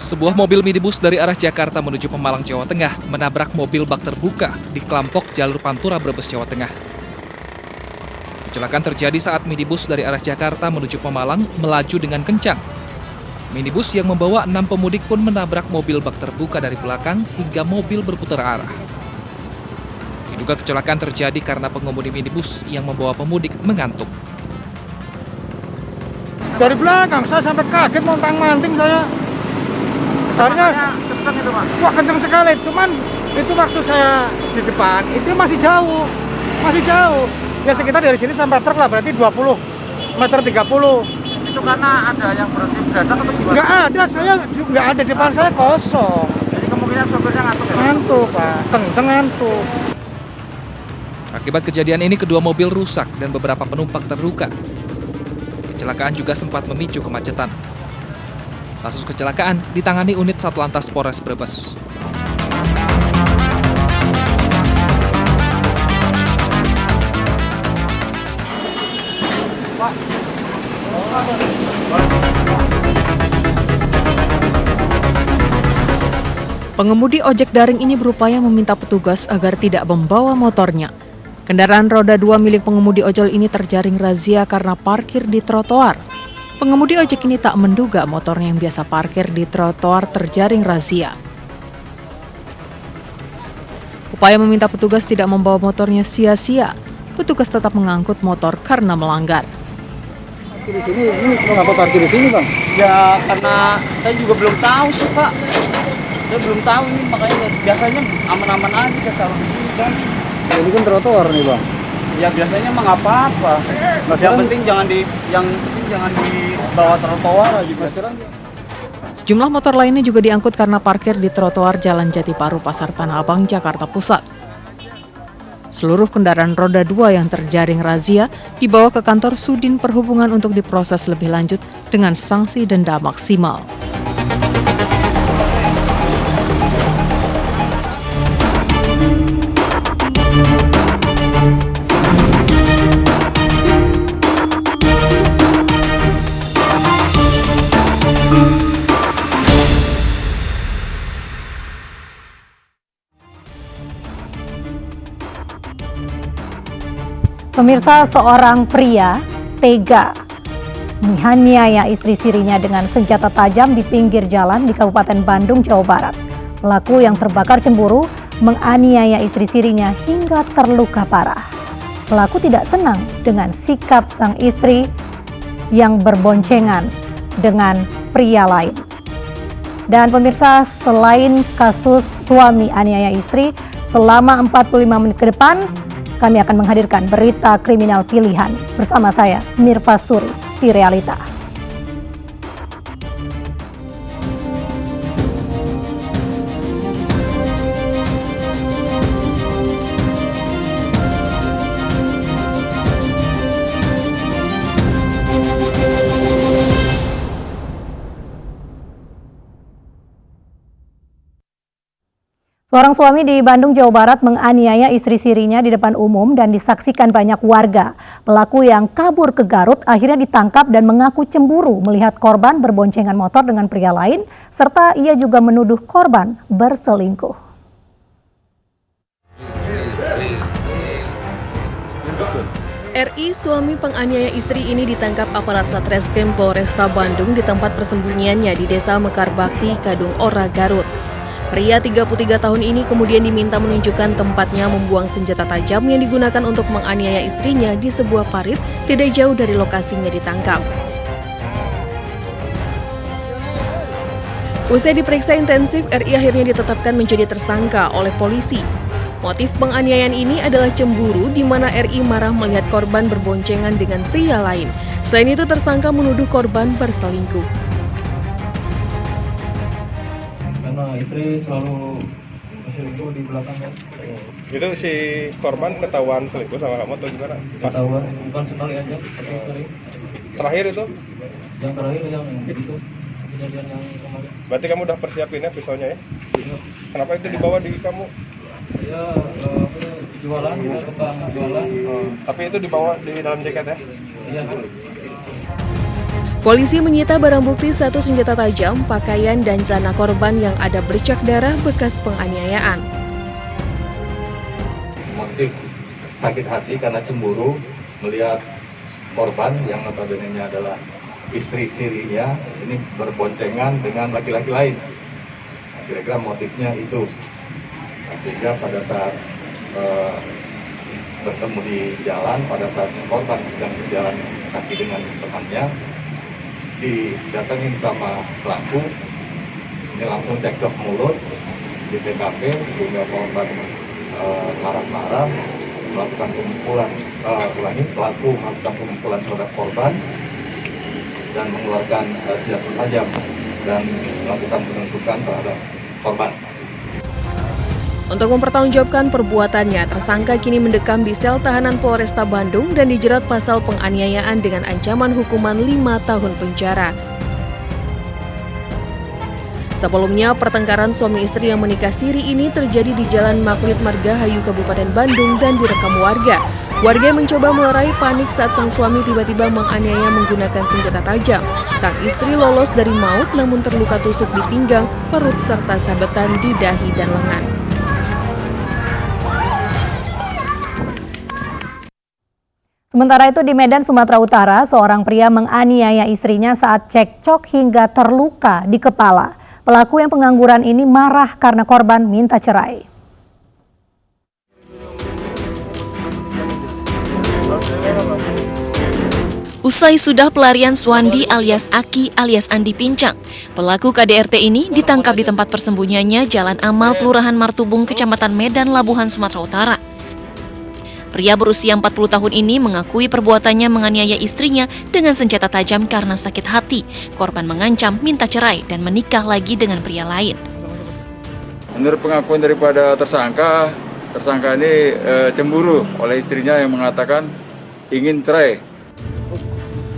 Sebuah mobil minibus dari arah Jakarta menuju Pemalang, Jawa Tengah menabrak mobil bak terbuka di Klampok Jalur Pantura, Brebes, Jawa Tengah. Kecelakaan terjadi saat minibus dari arah Jakarta menuju Pemalang melaju dengan kencang. Minibus yang membawa 6 pemudik pun menabrak mobil bak terbuka dari belakang hingga mobil berputar arah. Diduga kecelakaan terjadi karena pengemudi minibus yang membawa pemudik mengantuk. Dari belakang saya sampai kaget montang-manting saya. Tadinya kenceng itu, Pak? wah kenceng sekali, cuman itu waktu saya di depan itu masih jauh. Ya sekitar dari sini sampai truk lah, berarti 20 meter 30. Itu karena ada yang berhenti mendadak atau gimana? Nggak ada, saya nggak ada, depan saya kosong. Jadi kemungkinan sopirnya ngantuk ya? Ngantuk Pak, kenceng ngantuk. Akibat kejadian ini kedua mobil rusak dan beberapa penumpang terluka. Kecelakaan juga sempat memicu kemacetan. Kasus kecelakaan ditangani unit Satlantas Polres Brebes. Pengemudi ojek daring ini berupaya meminta petugas agar tidak membawa motornya. Kendaraan roda 2 milik pengemudi ojol ini terjaring razia karena parkir di trotoar. Pengemudi ojek ini tak menduga motornya yang biasa parkir di trotoar terjaring razia. Upaya meminta petugas tidak membawa motornya sia-sia. Petugas tetap mengangkut motor karena melanggar. Di sini, ini mengapa parkir di sini, Bang? Ya karena saya juga belum tahu sih, Pak. Saya belum tahu ini, makanya biasanya aman-aman aja saya taruh di sini kan. Ini kan trotoar nih, Bang. Ya biasanya mah nggak apa-apa. Yang penting jangan dibawa trotoar aja. Sejumlah motor lainnya juga diangkut karena parkir di trotoar Jalan Jati Baru, Pasar Tanah Abang, Jakarta Pusat. Seluruh kendaraan roda 2 yang terjaring razia dibawa ke kantor Sudin Perhubungan untuk diproses lebih lanjut dengan sanksi denda maksimal. Pemirsa, seorang pria tega menganiaya istri sirinya dengan senjata tajam di pinggir jalan di Kabupaten Bandung, Jawa Barat. Pelaku yang terbakar cemburu menganiaya istri sirinya hingga terluka parah. Pelaku tidak senang dengan sikap sang istri yang berboncengan dengan pria lain. Dan pemirsa, selain kasus suami aniaya istri, selama 45 menit ke depan kami akan menghadirkan berita kriminal pilihan bersama saya, Mirva Suri, di Realita. Seorang suami di Bandung, Jawa Barat menganiaya istri sirinya di depan umum dan disaksikan banyak warga. Pelaku yang kabur ke Garut akhirnya ditangkap dan mengaku cemburu melihat korban berboncengan motor dengan pria lain, serta ia juga menuduh korban berselingkuh. RI, suami penganiaya istri ini ditangkap aparat Satreskrim Polresta Bandung di tempat persembunyiannya di Desa Mekar Bakti, Kadung Ora, Garut. Pria 33 tahun ini kemudian diminta menunjukkan tempatnya membuang senjata tajam yang digunakan untuk menganiaya istrinya di sebuah parit tidak jauh dari lokasinya ditangkap. Usai diperiksa intensif, RI akhirnya ditetapkan menjadi tersangka oleh polisi. Motif penganiayaan ini adalah cemburu di mana RI marah melihat korban berboncengan dengan pria lain. Selain itu, tersangka menuduh korban berselingkuh. Istri selalu selingkuh di belakang kan? Itu si korban ketahuan selingkuh sama kamu atau gimana? Ketahuan, bukan sekali aja, tapi sering. Terakhir itu? Yang terakhir yang itu kejadian yang kemarin. Berarti kamu udah persiapin ya pisaunya ya? Iya. Kenapa itu dibawa di kamu? Ya, jualan, kita tukang jualan. Tapi itu dibawa di dalam jaket ya? Iya. Polisi menyita barang bukti 1 senjata tajam, pakaian, dan celana korban yang ada bercak darah bekas penganiayaan. Motif sakit hati karena cemburu melihat korban yang notabene adalah istri sirinya ini berboncengan dengan laki-laki lain. Kira-kira motifnya itu. Sehingga pada saat bertemu di jalan, pada saat korban sedang berjalan kaki dengan temannya, didatengin sama pelaku, ini langsung cekcok mulut di TKP, sehingga korban marah-marah, melakukan pemukulan, pelaku melakukan pemukulan terhadap korban dan mengeluarkan senjata tajam dan melakukan penuntukan terhadap korban. Untuk mempertanggungjawabkan perbuatannya, tersangka kini mendekam di sel tahanan Polresta Bandung dan dijerat pasal penganiayaan dengan ancaman hukuman 5 tahun penjara. Sebelumnya, pertengkaran suami istri yang menikah siri ini terjadi di Jalan Maklid Margahayu, Kabupaten Bandung dan direkam warga. Warga mencoba melerai panik saat sang suami tiba-tiba menganiaya menggunakan senjata tajam. Sang istri lolos dari maut namun terluka tusuk di pinggang, perut, serta sabetan di dahi dan lengan. Sementara itu di Medan, Sumatera Utara, seorang pria menganiaya istrinya saat cekcok hingga terluka di kepala. Pelaku yang pengangguran ini marah karena korban minta cerai. Usai sudah pelarian Suwandi alias Aki alias Andi Pincang, pelaku KDRT ini ditangkap di tempat persembunyiannya Jalan Amal, Kelurahan Martubung, Kecamatan Medan, Labuhan, Sumatera Utara. Pria berusia 40 tahun ini mengakui perbuatannya menganiaya istrinya dengan senjata tajam karena sakit hati. Korban mengancam minta cerai dan menikah lagi dengan pria lain. Menurut pengakuan daripada tersangka ini cemburu oleh istrinya yang mengatakan ingin cerai.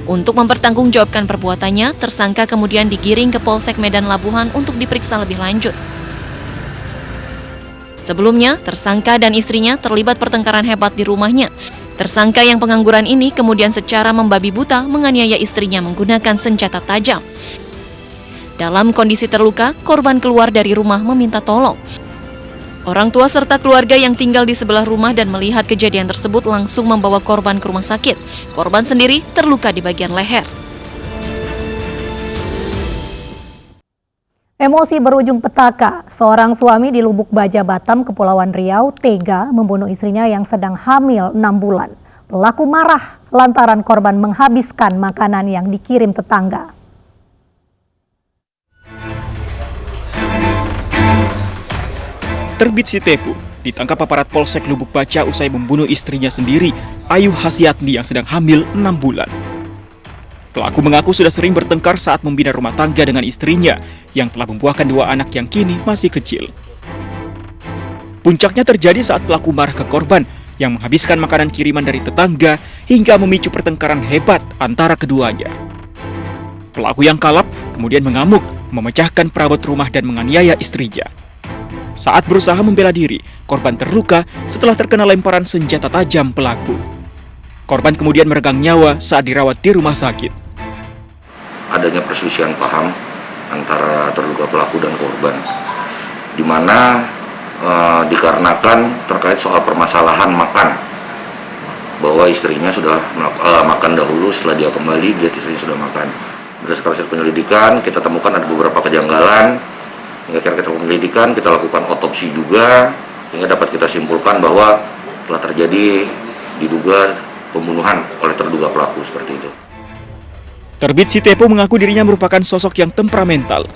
Untuk mempertanggungjawabkan perbuatannya, tersangka kemudian digiring ke Polsek Medan Labuhan untuk diperiksa lebih lanjut. Sebelumnya, tersangka dan istrinya terlibat pertengkaran hebat di rumahnya. Tersangka yang pengangguran ini kemudian secara membabi buta menganiaya istrinya menggunakan senjata tajam. Dalam kondisi terluka, korban keluar dari rumah meminta tolong. Orang tua serta keluarga yang tinggal di sebelah rumah dan melihat kejadian tersebut langsung membawa korban ke rumah sakit. Korban sendiri terluka di bagian leher. Emosi berujung petaka, seorang suami di Lubuk Baja, Batam, Kepulauan Riau tega membunuh istrinya yang sedang hamil 6 bulan. Pelaku marah lantaran korban menghabiskan makanan yang dikirim tetangga. Terbit Sitepu ditangkap aparat Polsek Lubuk Baja usai membunuh istrinya sendiri, Ayu Hasyatni yang sedang hamil 6 bulan. Pelaku mengaku sudah sering bertengkar saat membina rumah tangga dengan istrinya yang telah membuahkan 2 anak yang kini masih kecil. Puncaknya terjadi saat pelaku marah ke korban yang menghabiskan makanan kiriman dari tetangga hingga memicu pertengkaran hebat antara keduanya. Pelaku yang kalap kemudian mengamuk, memecahkan perabot rumah dan menganiaya istrinya. Saat berusaha membela diri, korban terluka setelah terkena lemparan senjata tajam pelaku. Korban kemudian meregang nyawa saat dirawat di rumah sakit. Adanya perselisihan paham antara terduga pelaku dan korban, di mana dikarenakan terkait soal permasalahan makan, bahwa istrinya sudah makan dahulu, setelah dia kembali dia istrinya sudah makan. Berdasarkan hasil penyelidikan kita temukan ada beberapa kejanggalan, hingga kita penyelidikan kita lakukan otopsi juga, hingga dapat kita simpulkan bahwa telah terjadi diduga pembunuhan oleh terduga pelaku seperti itu. Terbit Sitepu mengaku dirinya merupakan sosok yang temperamental.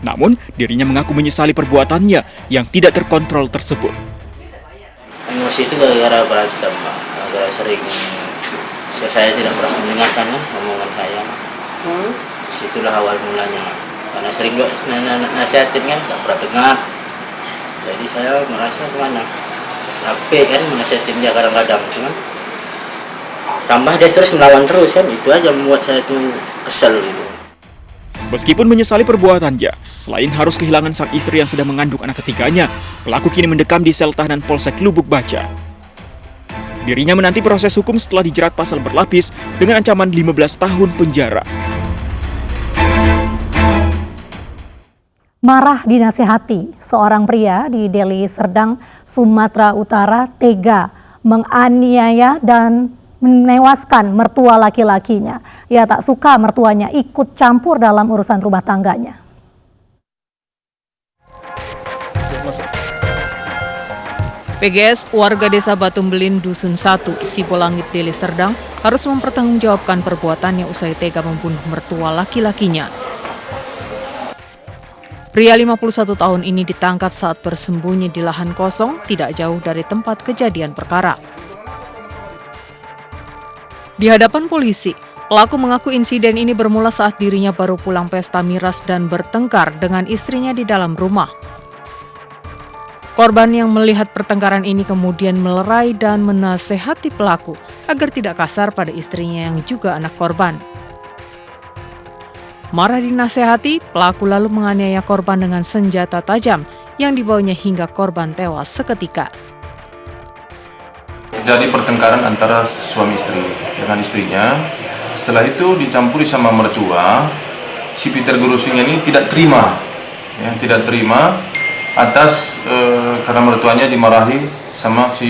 Namun, dirinya mengaku menyesali perbuatannya yang tidak terkontrol tersebut. Emosi itu gara-gara berantem, Pak. Gara-gara sering saya tidak pernah mendengarkan omongan saya. Situlah awal mulanya. Karena sering juga nasihatin kan, tidak pernah dengar. Jadi saya merasa kemana? Capek kan menasihatin dia kadang-kadang, kan? Tambah dia terus melawan terus kan, itu aja membuat saya tuh kesel gitu. Meskipun menyesali perbuatannya, selain harus kehilangan sang istri yang sedang mengandung anak ketiganya, pelaku kini mendekam di sel tahanan Polsek Lubuk Baja. Dirinya menanti proses hukum setelah dijerat pasal berlapis dengan ancaman 15 tahun penjara. Marah dinasehati, seorang pria di Deli Serdang, Sumatera Utara tega menganiaya dan menewaskan mertua laki-lakinya. Ia tak suka mertuanya ikut campur dalam urusan rumah tangganya. PGS warga desa Batumbelin Dusun 1, Sibolangit, Deli Serdang harus mempertanggungjawabkan perbuatannya usai tega membunuh mertua laki-lakinya. Pria 51 tahun ini ditangkap saat bersembunyi di lahan kosong tidak jauh dari tempat kejadian perkara. Di hadapan polisi, pelaku mengaku insiden ini bermula saat dirinya baru pulang pesta miras dan bertengkar dengan istrinya di dalam rumah. Korban yang melihat pertengkaran ini kemudian melerai dan menasehati pelaku agar tidak kasar pada istrinya yang juga anak korban. Marah dinasehati, pelaku lalu menganiaya korban dengan senjata tajam yang dibawanya hingga korban tewas seketika. Jadi pertengkaran antara suami istri dengan istrinya. Setelah itu dicampuri sama mertua. Si Peter Guru Singa ini tidak terima, tidak terima atas karena mertuanya dimarahi sama si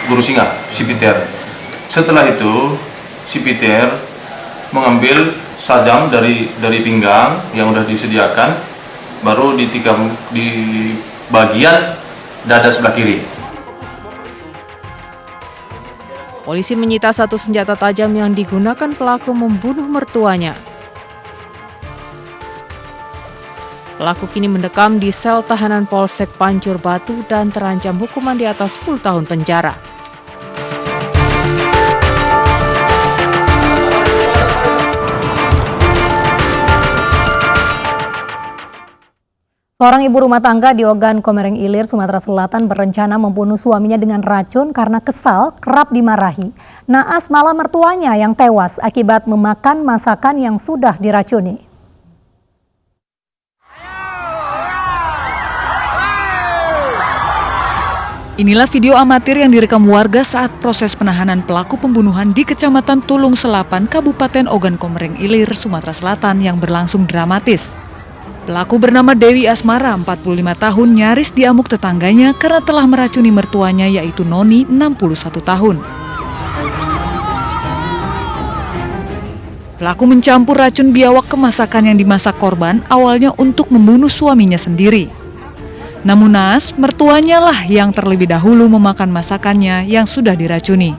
Guru Singa, si Peter. Setelah itu si Peter mengambil sajam dari pinggang yang sudah disediakan, baru ditikam di bagian dada sebelah kiri. Polisi menyita satu senjata tajam yang digunakan pelaku membunuh mertuanya. Pelaku kini mendekam di sel tahanan Polsek Pancur Batu dan terancam hukuman di atas 10 tahun penjara. Seorang ibu rumah tangga di Ogan Komering Ilir, Sumatera Selatan berencana membunuh suaminya dengan racun karena kesal kerap dimarahi. Naas malah mertuanya yang tewas akibat memakan masakan yang sudah diracuni. Inilah video amatir yang direkam warga saat proses penahanan pelaku pembunuhan di Kecamatan Tulung Selapan, Kabupaten Ogan Komering Ilir, Sumatera Selatan yang berlangsung dramatis. Pelaku bernama Dewi Asmara, 45 tahun, nyaris diamuk tetangganya karena telah meracuni mertuanya yaitu Noni, 61 tahun. Pelaku mencampur racun biawak ke masakan yang dimasak korban awalnya untuk membunuh suaminya sendiri. Namun naas, mertuanya lah yang terlebih dahulu memakan masakannya yang sudah diracuni.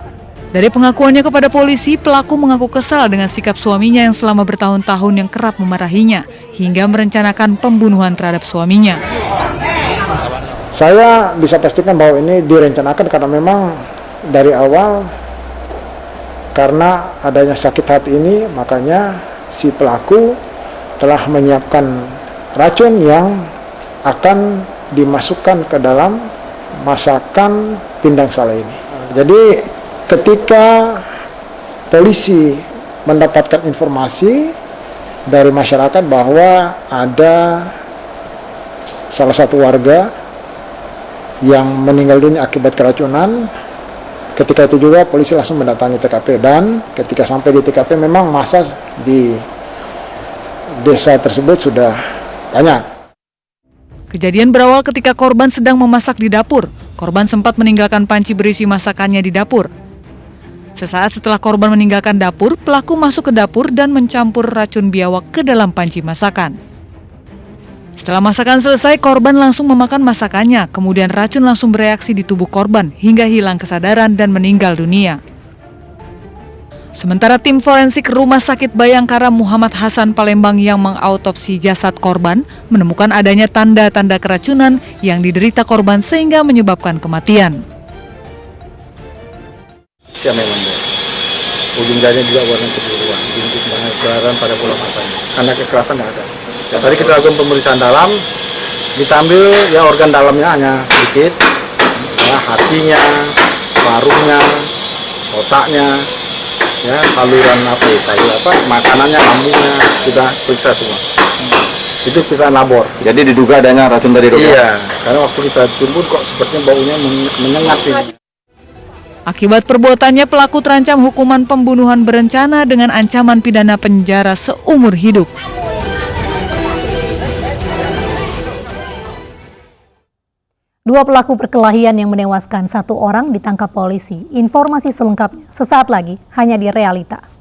Dari pengakuannya kepada polisi, pelaku mengaku kesal dengan sikap suaminya yang selama bertahun-tahun yang kerap memarahinya, hingga merencanakan pembunuhan terhadap suaminya. Saya bisa pastikan bahwa ini direncanakan karena memang dari awal, karena adanya sakit hati ini, makanya si pelaku telah menyiapkan racun yang akan dimasukkan ke dalam masakan pindang sala ini. Jadi ketika polisi mendapatkan informasi dari masyarakat bahwa ada salah satu warga yang meninggal dunia akibat keracunan, ketika itu juga polisi langsung mendatangi TKP, dan ketika sampai di TKP memang massa di desa tersebut sudah banyak. Kejadian berawal ketika korban sedang memasak di dapur. Korban sempat meninggalkan panci berisi masakannya di dapur. Sesaat setelah korban meninggalkan dapur, pelaku masuk ke dapur dan mencampur racun biawak ke dalam panci masakan. Setelah masakan selesai, korban langsung memakan masakannya, kemudian racun langsung bereaksi di tubuh korban hingga hilang kesadaran dan meninggal dunia. Sementara tim forensik Rumah Sakit Bayangkara Muhammad Hasan Palembang yang mengautopsi jasad korban menemukan adanya tanda-tanda keracunan yang diderita korban sehingga menyebabkan kematian. Siapa yang membuat? Ujung jarinya juga warna kebiruan, bintik banget pada bola matanya. Karena kekerasan nggak ada. Tadi kita lakukan pemeriksaan dalam, diambil ya organ dalamnya hanya sedikit, ya, hatinya, parunya, otaknya, ya saluran makanannya, lambungnya sudah periksa semua. Itu kita labor. Jadi diduga adanya racun tadi, dok? Iya, karena waktu kita cumbun kok sepertinya baunya menyengat ini. Akibat perbuatannya, pelaku terancam hukuman pembunuhan berencana dengan ancaman pidana penjara seumur hidup. Dua pelaku perkelahian yang menewaskan satu orang ditangkap polisi. Informasi selengkapnya sesaat lagi hanya di Realita.